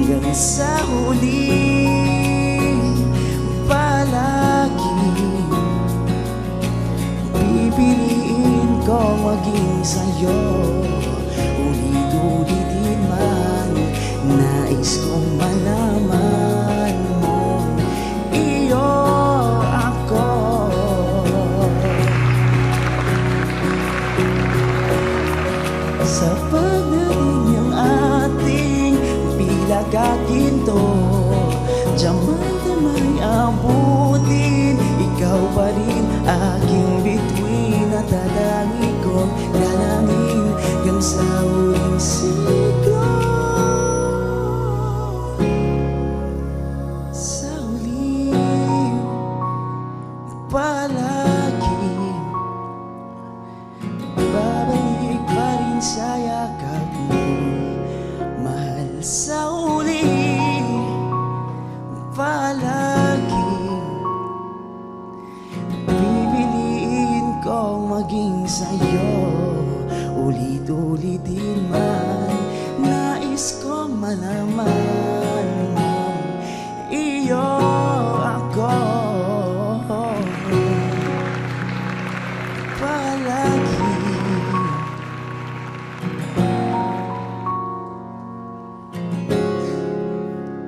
hanggang sa huli. Palagi pipiliin kong maging sa'yo. Ulit-ulitin man, nais kong malaman mo, iyo ako. Sa pagdating ng ating pilagakinto, diyaman na may abutin, ikaw pa rin aking bituin. At dadangin kong dalangin hanggang sa huling siglo. Sa huling palagi babalik pa rin sa yakap mo, mahal. Sa huling palagi pipiliin kong maging sa'yo. Ulit-ulitin man, nais kong malaman